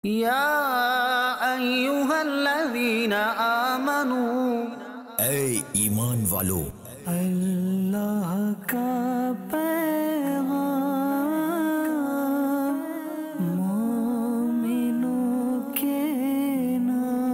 یا ایہا الذین آمنوا، اے ایمان والو، اللہ کا پیغام مومنوں کے نام۔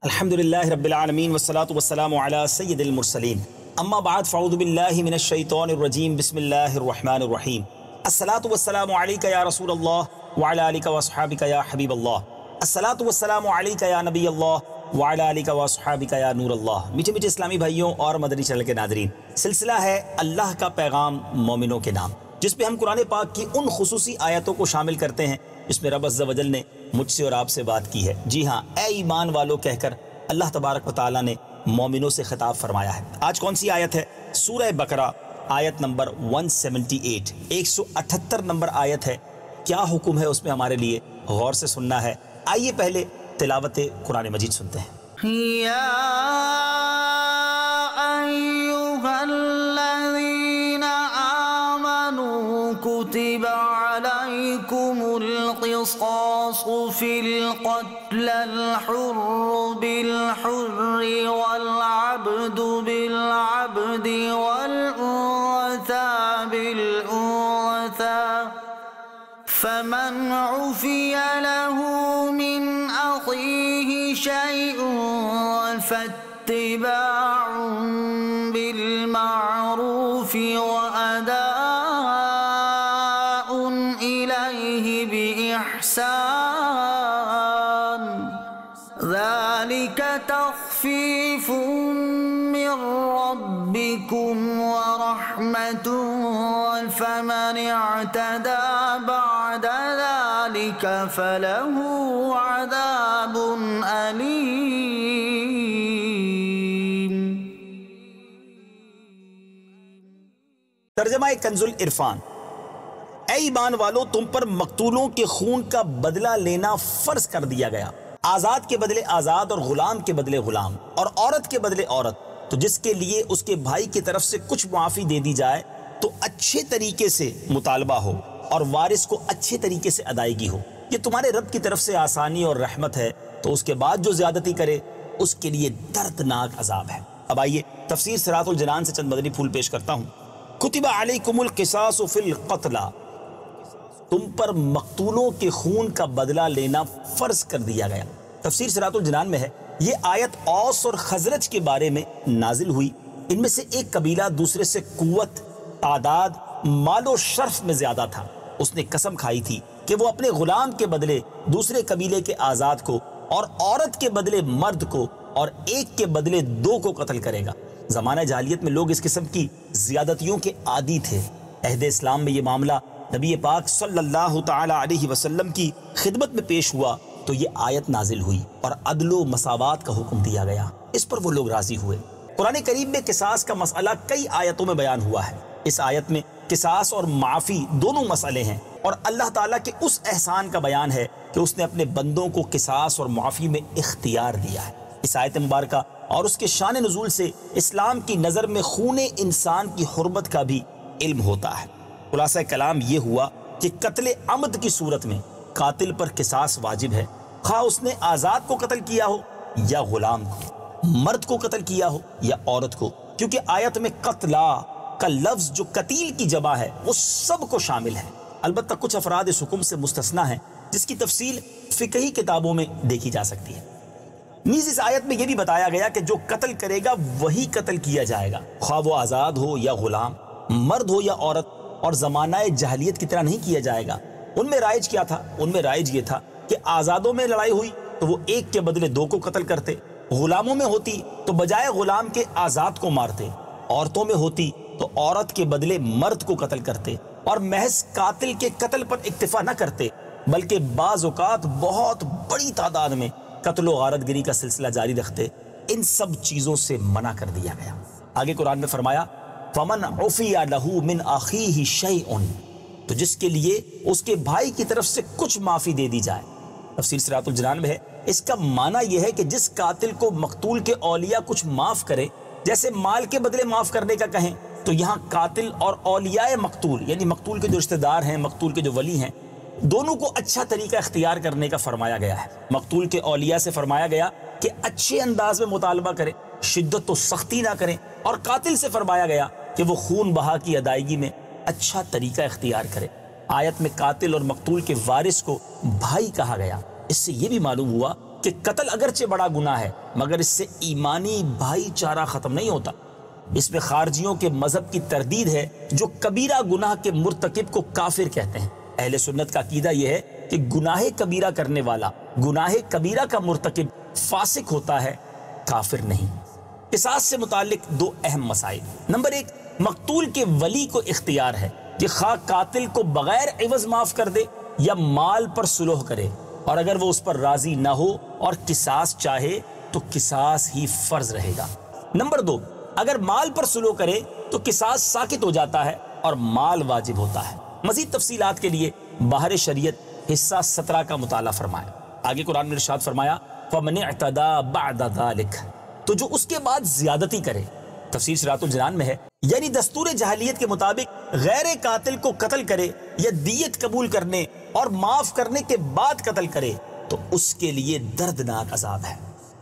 الحمدللہ رب العالمین والصلاة والسلام علی سید المرسلین، اما بعد فاعوذ باللہ من الشیطان الرجیم، بسم اللہ الرحمن الرحیم۔ الصلاة والسلام علیکہ یا رسول اللہ وعلی آلکہ واصحابکہ یا حبیب اللہ، الصلاة والسلام علیکہ یا نبی اللہ وعلی آلکہ واصحابکہ یا نور اللہ۔ میٹھے میٹھے اسلامی بھائیوں اور مدنی چینل کے ناظرین، سلسلہ ہے اللہ کا پیغام مومنوں کے نام، جس پہ ہم قرآن پاک کی ان خصوصی آیتوں کو شامل کرتے ہیں جس میں رب عز و جل نے مجھ سے اور آپ سے بات کی ہے۔ جی ہاں، اے ایمان والو کہہ کر اللہ تبارک و تعالیٰ نے مومنوں سے خطاب فرمایا ہے۔ آج کون سی آیت ہے؟ سورہ بقرہ آیت نمبر 178، 178 نمبر آیت ہے۔ کیا حکم ہے اس میں ہمارے لیے؟ غور سے سننا ہے۔ آئیے پہلے تلاوت قرآن مجید سنتے ہیں۔ یا ایہا الذین آمنوا کتب علیکم القصاص فی القتل، الحر بالحر والعبد بالعبد والأنثى بالأنثى، فمن عفي له من أخيه شيء فاتباع بالمعروف وأداء إليه بإحسان، ذلك تخفيف من ربكم ورحمة، فمن اعتدى بعد ذلك فله عذاب أليم۔ ترجمہ کنز العرفان۔ اے ایمان والو، تم پر مقتولوں کے خون کا بدلہ لینا فرض کر دیا گیا، آزاد کے بدلے آزاد اور غلام کے بدلے غلام اور عورت کے بدلے عورت، تو جس کے لیے اس کے بھائی کی طرف سے کچھ معافی دے دی جائے تو اچھے طریقے سے مطالبہ ہو اور وارث کو اچھے طریقے سے ادائیگی ہو۔ یہ تمہارے رب کی طرف سے آسانی اور رحمت ہے، تو اس کے بعد جو زیادتی کرے اس کے لیے دردناک عذاب ہے۔ اب آئیے تفسیر صراط الجنان سے چند مدنی پھول پیش کرتا ہوں۔ کتب علیکم القصاص فی القتلى، تم پر مقتولوں کے خون کا بدلہ لینا فرض کر دیا گیا۔ تفسیر صراط الجنان میں ہے، یہ آیت اوس اور خزرج کے بارے میں نازل ہوئی۔ ان میں سے ایک قبیلہ دوسرے سے قوت، تعداد، مال و شرف میں زیادہ تھا۔ اس نے قسم کھائی تھی کہ وہ اپنے غلام کے بدلے دوسرے قبیلے کے آزاد کو، اور عورت کے بدلے مرد کو، اور ایک کے بدلے دو کو قتل کرے گا۔ زمانہ جاہلیت میں لوگ اس قسم کی زیادتیوں کے عادی تھے۔ عہد اسلام میں یہ معاملہ نبی پاک صلی اللہ تعالی علیہ وسلم کی خدمت میں پیش ہوا تو یہ آیت نازل ہوئی اور عدل و مساوات کا حکم دیا گیا۔ اس پر وہ لوگ راضی ہوئے۔ قرآن کریم میں قصاص کا مسئلہ کئی آیتوں میں بیان ہوا ہے۔ اس آیت میں قصاص اور معافی دونوں مسئلے ہیں، اور اللہ تعالیٰ کے اس احسان کا بیان ہے کہ اس نے اپنے بندوں کو قصاص اور معافی میں اختیار دیا ہے۔ اس آیت مبارکہ اور اس کے شان نزول سے اسلام کی نظر میں خون انسان کی حرمت کا بھی علم ہوتا ہے۔ خلاصہ کلام یہ ہوا کہ قتل عمد کی صورت میں قاتل پر قصاص واجب ہے، خواہ اس نے آزاد کو قتل کیا ہو یا غلام کو، مرد کو قتل کیا ہو یا عورت کو، کیونکہ آیت میں قتلا کا لفظ جو قتیل کی جمع ہے وہ سب کو شامل ہے۔ البتہ کچھ افراد اس حکم سے مستثنیٰ ہیں جس کی تفصیل فقہی کتابوں میں دیکھی جا سکتی ہے۔ نیز اس آیت میں یہ بھی بتایا گیا کہ جو قتل کرے گا وہی قتل کیا جائے گا، خواہ وہ آزاد ہو یا غلام، مرد ہو یا عورت، اور زمانہ جاہلیت کی طرح نہیں کیا جائے گا۔ ان میں رائج کیا تھا؟ ان میں رائج یہ تھا کہ آزادوں میں لڑائی ہوئی تو وہ ایک کے بدلے دو کو قتل کرتے، غلاموں میں ہوتی تو بجائے غلام کے آزاد کو مارتے، عورتوں میں ہوتی تو عورت کے بدلے مرد کو قتل کرتے، اور محض قاتل کے قتل پر اکتفا نہ کرتے بلکہ بعض اوقات بہت بڑی تعداد میں قتل و غارت گری کا سلسلہ جاری رکھتے۔ ان سب چیزوں سے منع کر دیا گیا۔ آگے قرآن میں فرمایا فَمَنْ عُفِيَ لَهُ مِنْ أَخِيهِ شَيْءٌ، تو جس کے لیے اس کے بھائی کی طرف سے کچھ معافی دے دی جائے۔ تفسیر صراط الجنان میں ہے، اس کا معنی یہ ہے کہ جس قاتل کو مقتول کے اولیاء کچھ معاف کرے، جیسے مال کے بدلے معاف کرنے کا کہیں، تو یہاں قاتل اور اولیاء مقتول یعنی مقتول کے جو رشتہ دار ہیں، مقتول کے جو ولی ہیں، دونوں کو اچھا طریقہ اختیار کرنے کا فرمایا گیا ہے۔ مقتول کے اولیاء سے فرمایا گیا کہ اچھے انداز میں مطالبہ کریں، شدت و سختی نہ کریں، اور قاتل سے فرمایا گیا کہ وہ خون بہا کی ادائیگی میں اچھا طریقہ اختیار کرے۔ آیت میں قاتل اور مقتول کے وارث کو بھائی کہا گیا۔ اس سے یہ بھی معلوم ہوا کہ قتل اگرچہ بڑا گناہ ہے مگر اس سے ایمانی بھائی چارہ ختم نہیں ہوتا۔ اس میں خارجیوں کے مذہب کی تردید ہے جو کبیرہ گناہ کے مرتکب کو کافر کہتے ہیں۔ اہل سنت کا عقیدہ یہ ہے کہ گناہ کبیرہ کرنے والا، گناہ کبیرہ کا مرتکب فاسق ہوتا ہے، کافر نہیں۔ قصاص سے متعلق دو اہم مسائل۔ نمبر ایک، مقتول کے ولی کو اختیار ہے کہ خواہ قاتل کو بغیر عوض معاف کر دے یا مال پر صلح کرے، اور اگر وہ اس پر راضی نہ ہو اور قصاص چاہے تو قصاص ہی فرض رہے گا۔ نمبر دو، اگر مال پر صلح کرے تو قصاص ساقط ہو جاتا ہے اور مال واجب ہوتا ہے۔ مزید تفصیلات کے لیے باہر شریعت حصہ 17 کا مطالعہ فرمائیں۔ آگے قرآن نے ارشاد فرمایا فَمَنِ اعْتَدَى بَعْدَ ذَلِكَ، تو جو اس کے بعد زیادتی کرے، تفسیر صراط الجنان میں ہے، یعنی دستور جاہلیت کے مطابق غیر قاتل کو قتل کرے یا دیت قبول کرنے اور معاف کرنے کے بعد قتل کرے تو اس کے لیے دردناک عذاب ہے۔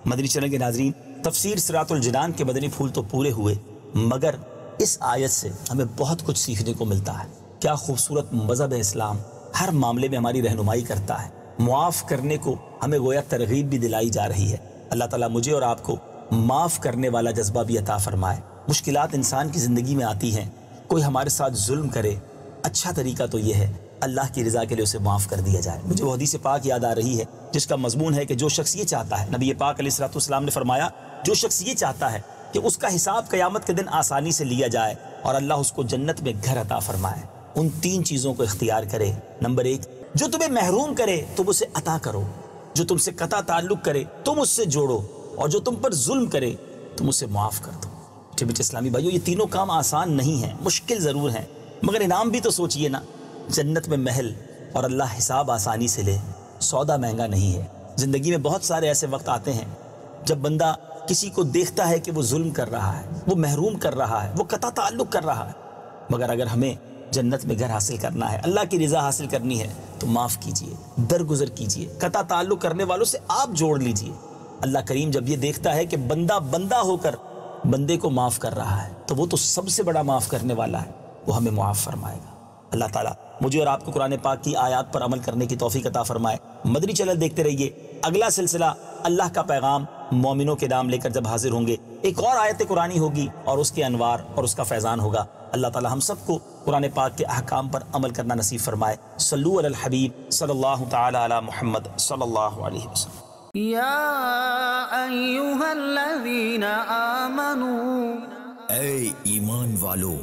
مدنی چینل کے ناظرین، تفسیر صراط الجنان کے مدنی پھول تو پورے ہوئے، مگر اس آیت سے ہمیں بہت کچھ سیکھنے کو ملتا ہے۔ کیا خوبصورت مذہب اسلام ہر معاملے میں ہماری رہنمائی کرتا ہے، معاف کرنے کو ہمیں گویا ترغیب بھی دلائی جا رہی ہے۔ اللہ تعالیٰ مجھے اور آپ کو معاف کرنے والا جذبہ بھی عطا فرمائے۔ مشکلات انسان کی زندگی میں آتی ہیں، کوئی ہمارے ساتھ ظلم کرے، اچھا طریقہ تو یہ ہے اللہ کی رضا کے لیے اسے معاف کر دیا جائے۔ مجھے وہ حدیث پاک یاد آ رہی ہے جس کا مضمون ہے کہ جو شخص یہ چاہتا ہے، نبی پاک علیہ الصلوۃ والسلام نے فرمایا، جو شخص یہ چاہتا ہے کہ اس کا حساب قیامت کے دن آسانی سے لیا جائے اور اللہ اس کو جنت میں گھر عطا فرمائے، ان تین چیزوں کو اختیار کرے۔ نمبر ایک، جو تمہیں محروم کرے تم اسے عطا کرو، جو تم سے قطع تعلق کرے تم اس سے جوڑو، اور جو تم پر ظلم کرے تم اسے معاف کر دو۔ میٹھے اسلامی بھائیو، یہ تینوں کام آسان نہیں ہیں، مشکل ضرور ہیں، مگر انعام بھی تو سوچئے نا، جنت میں محل اور اللہ حساب آسانی سے لے، سودا مہنگا نہیں ہے۔ زندگی میں بہت سارے ایسے وقت آتے ہیں جب بندہ کسی کو دیکھتا ہے کہ وہ ظلم کر رہا ہے، وہ محروم کر رہا ہے، وہ قطع تعلق کر رہا ہے، مگر اگر ہمیں جنت میں گھر حاصل کرنا ہے، اللہ کی رضا حاصل کرنی ہے تو معاف کیجئے، درگزر کیجئے، قطع تعلق کرنے والوں سے آپ جوڑ لیجئے۔ اللہ کریم جب یہ دیکھتا ہے کہ بندہ بندہ ہو کر بندے کو معاف کر رہا ہے تو وہ تو سب سے بڑا معاف کرنے والا ہے، وہ ہمیں معاف فرمائے گا۔ اللہ تعالیٰ مجھے اور آپ کو قرآن پاک کی آیات پر عمل کرنے کی توفیق عطا فرمائے۔ مدنی چینل دیکھتے رہیے، اگلا سلسلہ اللہ کا پیغام مومنوں کے نام لے کر جب حاضر ہوں گے، ایک اور آیت قرآنی ہوگی اور اس کے انوار اور اس کا فیضان ہوگا۔ اللہ تعالیٰ ہم سب کو قرآن پاک کے احکام پر عمل کرنا نصیب فرمائے۔ صلو علی الحبیب صلی اللہ تعالی علی محمد صلی اللہ علیہ وسلم۔ یا ایہا الذین آمنوا، اے ایمان والو،